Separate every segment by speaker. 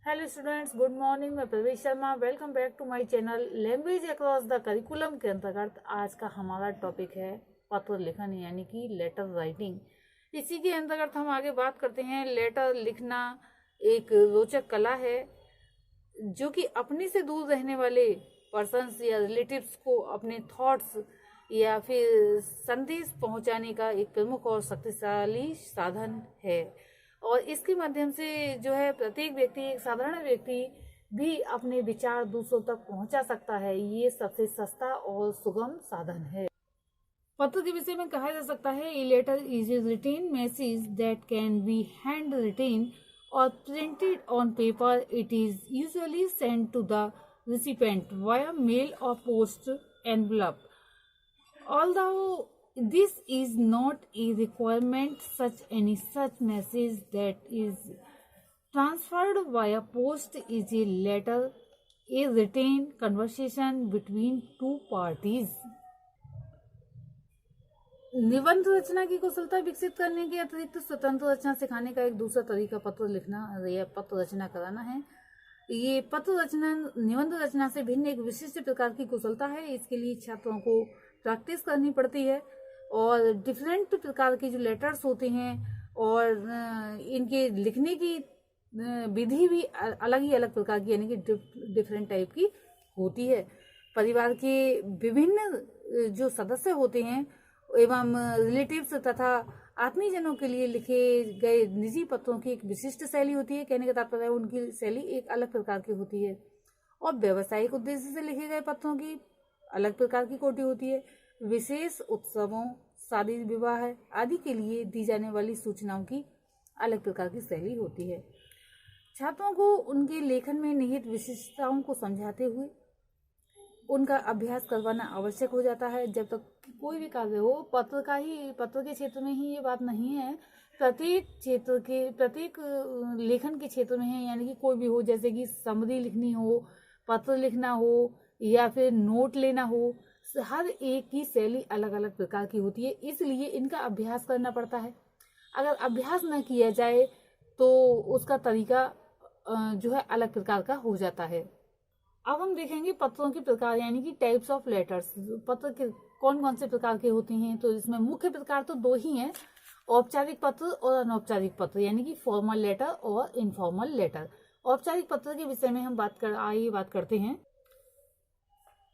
Speaker 1: Hello students, good morning. मैं Pravesh Sharma. Welcome back to my channel language across the curriculum के अंतर्गत आज का हमारा टॉपिक है पत्र लेखन यानी कि लेटर राइटिंग। इसी के अंतर्गत हम आगे बात करते हैं। लेटर लिखना एक रोचक कला है जो कि अपने से दूर रहने वाले पर्सन्स या रिलेटिव्स को अपने थॉट्स या फिर संदेश पहुंचाने का एक प्रमुख और शक्तिशाली साधन है। और इसके माध्यम से जो है प्रत्येक व्यक्ति, एक साधारण व्यक्ति भी अपने विचार दूसरों तक पहुंचा सकता है। ये सबसे सस्ता और सुगम साधन है। पत्र के विषय में कहा जा सकता है, a letter is a written message that can be hand written और printed on paper. It is usually send to the recipient via mail or post envelope. Although this is not a requirement, such message that is transferred via post is a letter, a written conversation between two parties. निबंध रचना की कुशलता विकसित करने के अतिरिक्त स्वतंत्र रचना सिखाने का एक दूसरा तरीका पत्र लिखना या पत्र रचना कराना है। ये पत्र रचना निबंध रचना से भिन्न एक विशिष्ट प्रकार की कुशलता है। इसके लिए छात्रों को प्रैक्टिस करनी पड़ती है और डिफरेंट प्रकार के जो लेटर्स होते हैं और इनके लिखने की विधि भी अलग ही अलग प्रकार की यानी कि डिफरेंट टाइप की होती है। परिवार के विभिन्न जो सदस्य होते हैं एवं रिलेटिव्स तथा आत्मीयजनों के लिए लिखे गए निजी पत्रों की एक विशिष्ट शैली होती है। कहने का तात्पर्य है उनकी शैली एक अलग प्रकार की होती है और व्यावसायिक उद्देश्य से लिखे गए पत्रों की अलग प्रकार की कोटि होती है। विशेष उत्सवों, शादी विवाह आदि के लिए दी जाने वाली सूचनाओं की अलग प्रकार की शैली होती है। छात्रों को उनके लेखन में निहित विशिष्टताओं को समझाते हुए उनका अभ्यास करवाना आवश्यक हो जाता है। जब तक कोई भी कार्य हो, पत्र के क्षेत्र में ही ये बात नहीं है, प्रत्येक क्षेत्र के प्रत्येक लेखन के क्षेत्र में है। यानी कि कोई भी हो, जैसे कि समरी लिखनी हो, पत्र लिखना हो या फिर नोट लेना हो, हर एक की शैली अलग अलग प्रकार की होती है। इसलिए इनका अभ्यास करना पड़ता है। अगर अभ्यास न किया जाए तो उसका तरीका जो है अलग प्रकार का हो जाता है। अब हम देखेंगे पत्रों के प्रकार यानी कि टाइप्स ऑफ लेटर्स। पत्र के कौन कौन से प्रकार के होते हैं, तो इसमें मुख्य प्रकार तो दो ही हैं, औपचारिक पत्र और अनौपचारिक पत्र यानी कि फॉर्मल लेटर और इनफॉर्मल लेटर। औपचारिक पत्र के विषय में हम आइए बात करते हैं।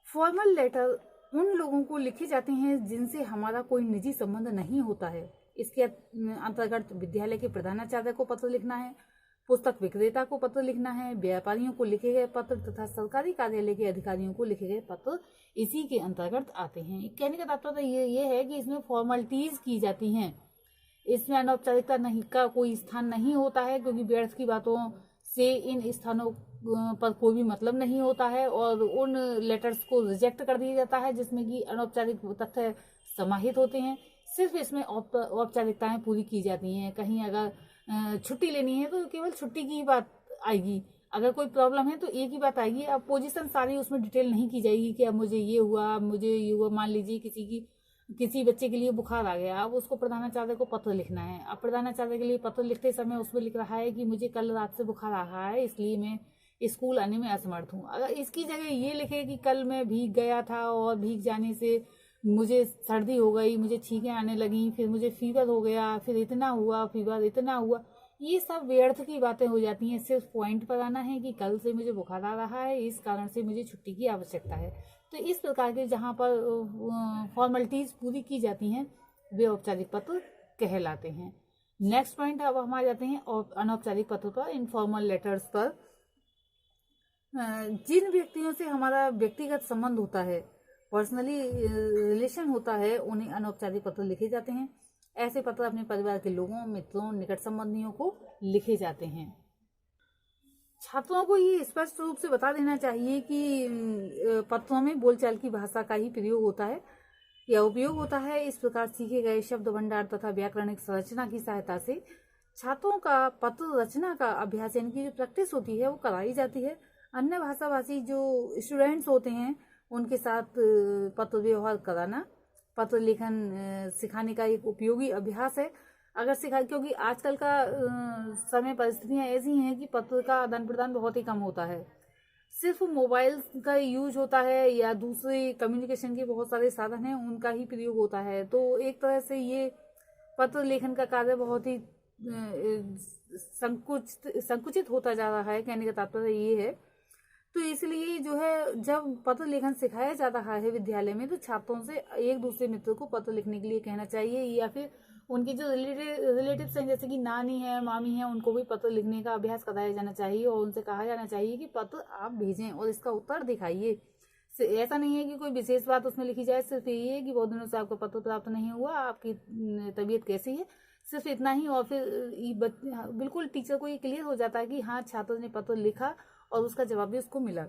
Speaker 1: फॉर्मल लेटर उन लोगों को लिखे जाते हैं जिनसे हमारा कोई निजी संबंध नहीं होता है। इसके अंतर्गत विद्यालय के प्रधानाचार्य को पत्र लिखना है, पुस्तक विक्रेता को पत्र लिखना है, व्यापारियों को लिखे गए पत्र तथा सरकारी कार्यालय के अधिकारियों को लिखे गए पत्र इसी के अंतर्गत आते हैं। कहने का तात्पर्य ये है कि इसमें फॉर्मेलिटीज की जाती हैं। इसमें अनौपचारिकता नहीं का कोई स्थान नहीं होता है, क्योंकि व्यर्थ की बातों से इन स्थानों पर कोई भी मतलब नहीं होता है और उन लेटर्स को रिजेक्ट कर दिया जाता है जिसमें कि अनौपचारिक तथ्य समाहित होते हैं। सिर्फ इसमें औपचारिकताएं पूरी की जाती हैं। कहीं अगर छुट्टी लेनी है तो केवल छुट्टी की ही बात आएगी, अगर कोई प्रॉब्लम है तो एक ही बात आएगी। अब पोजीशन सारी उसमें डिटेल नहीं की जाएगी कि अब मुझे ये हुआ, मुझे ये हुआ। मान लीजिए किसी बच्चे के लिए बुखार आ गया, अब उसको प्रधानाचार्य को पत्र लिखना है। अब प्रधानाचार्य के लिए पत्र लिखते समय उसमें लिख रहा है कि मुझे कल रात से बुखार आ रहा है, इसलिए मैं स्कूल आने में असमर्थ हूँ। अगर इसकी जगह ये लिखे कि कल मैं भीग गया था और भीग जाने से मुझे सर्दी हो गई, मुझे छींकें आने लगी, फिर मुझे फीवर हो गया, फिर इतना हुआ, फीवर इतना हुआ, ये सब व्यर्थ की बातें हो जाती हैं। सिर्फ पॉइंट पर आना है कि कल से मुझे बुखार आ रहा है, इस कारण से मुझे छुट्टी की आवश्यकता है। तो इस प्रकार के जहाँ पर फॉर्मेलिटीज पूरी की जाती हैं वे औपचारिक पत्र कहलाते हैं। नेक्स्ट पॉइंट अब हम आ जाते हैं अनौपचारिक पत्र पर, इनफॉर्मल लेटर्स पर। जिन व्यक्तियों से हमारा व्यक्तिगत संबंध होता है, पर्सनली रिलेशन होता है, उन्हें अनौपचारिक पत्र लिखे जाते हैं। ऐसे पत्र अपने परिवार के लोगों, मित्रों, निकट संबंधियों को लिखे जाते हैं। छात्रों को ये स्पष्ट रूप से बता देना चाहिए कि पत्रों में बोलचाल की भाषा का ही प्रयोग होता है या उपयोग होता है। इस प्रकार सीखे गए शब्द भंडार तथा व्याकरणिक संरचना की सहायता से छात्रों का पत्र रचना का अभ्यास यानी कि जो प्रैक्टिस होती है वो कराई जाती है। अन्य भाषाभाषी जो स्टूडेंट्स होते हैं उनके साथ पत्र व्यवहार कराना पत्र लेखन सिखाने का एक उपयोगी अभ्यास है। अगर सिखा, क्योंकि आजकल का समय परिस्थितियां ऐसी हैं कि पत्र का आदान प्रदान बहुत ही कम होता है, सिर्फ मोबाइल का यूज होता है या दूसरे कम्युनिकेशन के बहुत सारे साधन हैं उनका ही प्रयोग होता है। तो एक तरह से ये पत्र लेखन का कार्य बहुत ही संकुचित होता जा रहा है, कहने का तात्पर्य ये है। तो इसलिए जो है जब पत्र लेखन सिखाया जा रहा है विद्यालय में, तो छात्रों से एक दूसरे मित्र को पत्र लिखने के लिए कहना चाहिए, या फिर उनकी जो रिलेटिव्स हैं जैसे कि नानी है, मामी है, उनको भी पत्र लिखने का अभ्यास कराया जाना चाहिए और उनसे कहा जाना चाहिए कि पत्र आप भेजें और इसका उत्तर दिखाइए। ऐसा नहीं है कि कोई विशेष बात उसमें लिखी जाए, सिर्फ यही है कि बहुत दिनों से आपका पत्र प्राप्त नहीं हुआ, आपकी तबीयत कैसी है, सिर्फ इतना ही। और फिर बिल्कुल टीचर को ये क्लियर हो जाता है कि हाँ, छात्र ने पत्र लिखा और उसका जवाब भी उसको मिला।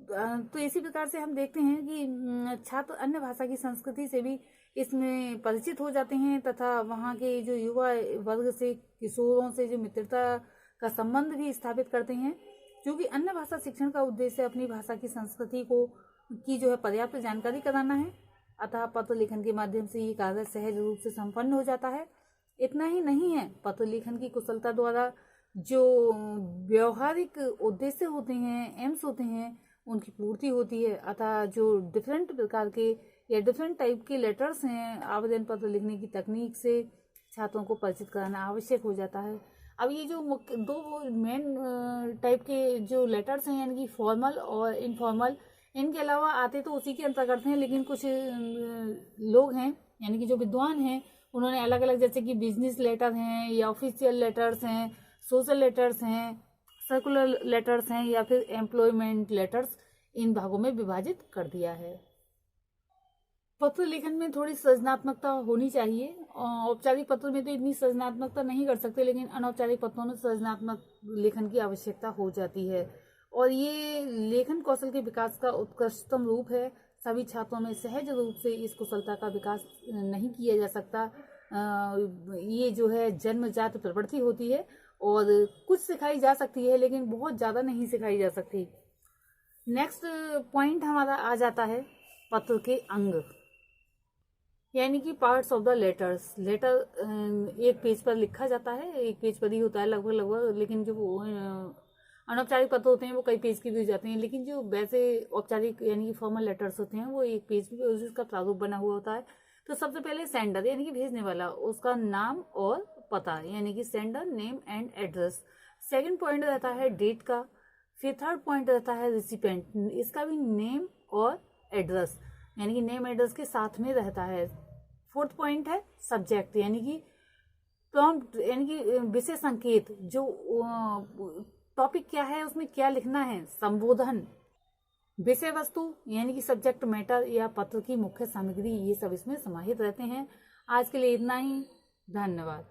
Speaker 1: तो इसी प्रकार से हम देखते हैं कि छात्र अन्य भाषा की संस्कृति से भी इसमें परिचित हो जाते हैं तथा वहाँ के जो युवा वर्ग से, किशोरों से जो मित्रता का संबंध भी स्थापित करते हैं। क्योंकि अन्य भाषा शिक्षण का उद्देश्य अपनी भाषा की संस्कृति की जो है पर्याप्त जानकारी कराना है, अतः पत्र लेखन के माध्यम से ये कार्य सहज रूप से संपन्न हो जाता है। इतना ही नहीं है, पत्र लेखन की कुशलता द्वारा जो व्यवहारिक उद्देश्य होते हैं, एम्स होते हैं, उनकी पूर्ति होती है। अतः जो डिफरेंट प्रकार के या डिफरेंट टाइप के लेटर्स हैं, आवेदन पत्र लिखने की तकनीक से छात्रों को परिचित कराना आवश्यक हो जाता है। अब ये जो दो मेन टाइप के जो लेटर्स हैं, यानी कि फॉर्मल और इनफॉर्मल, इनके अलावा आते तो उसी के अंतर्गत हैं, लेकिन कुछ लोग हैं यानी कि जो विद्वान हैं, उन्होंने अलग अलग, जैसे कि बिजनेस लेटर हैं या ऑफिशियल लेटर्स हैं, सोशल लेटर्स हैं, सर्कुलर लेटर्स हैं या फिर एम्प्लॉयमेंट लेटर्स, इन भागों में विभाजित कर दिया है। पत्र लेखन में थोड़ी सृजनात्मकता होनी चाहिए। औपचारिक पत्र में तो इतनी सृजनात्मकता नहीं कर सकते, लेकिन अनौपचारिक पत्रों में सृजनात्मक लेखन की आवश्यकता हो जाती है और ये लेखन कौशल के विकास का उत्कृष्टतम रूप है। सभी छात्रों में सहज रूप से इस कुशलता का विकास नहीं किया जा सकता। ये जो है जन्मजात प्रवृत्ति होती है और कुछ सिखाई जा सकती है, लेकिन बहुत ज़्यादा नहीं सिखाई जा सकती। नेक्स्ट पॉइंट हमारा आ जाता है पत्र के अंग, यानी कि parts of the letters. Letter एक पेज पर लिखा जाता है, एक पेज पर ही होता है लगभग, लेकिन जो अनौपचारिक पत्र होते हैं वो कई पेज के भी हो जाते हैं, लेकिन जो वैसे औपचारिक यानी कि फॉर्मल लेटर्स होते हैं वो एक पेज भी उसका प्रारूप बना हुआ होता है। तो सबसे पहले सेंडर यानी कि भेजने वाला, उसका नाम और पता, यानी कि sender name and address. Second point रहता है डेट का। फिर थर्ड पॉइंट रहता है रिसिपेंट, इसका भी नेम और एड्रेस, यानी कि नेम एड्रेस के साथ में रहता है। फोर्थ पॉइंट है सब्जेक्ट, यानी कि प्रॉम्प्ट, यानी कि विषय संकेत, जो टॉपिक क्या है उसमें क्या लिखना है। संबोधन, विषय वस्तु यानी कि सब्जेक्ट मैटर या पत्र की मुख्य सामग्री, ये सब इसमें समाहित रहते हैं। आज के लिए इतना ही, धन्यवाद।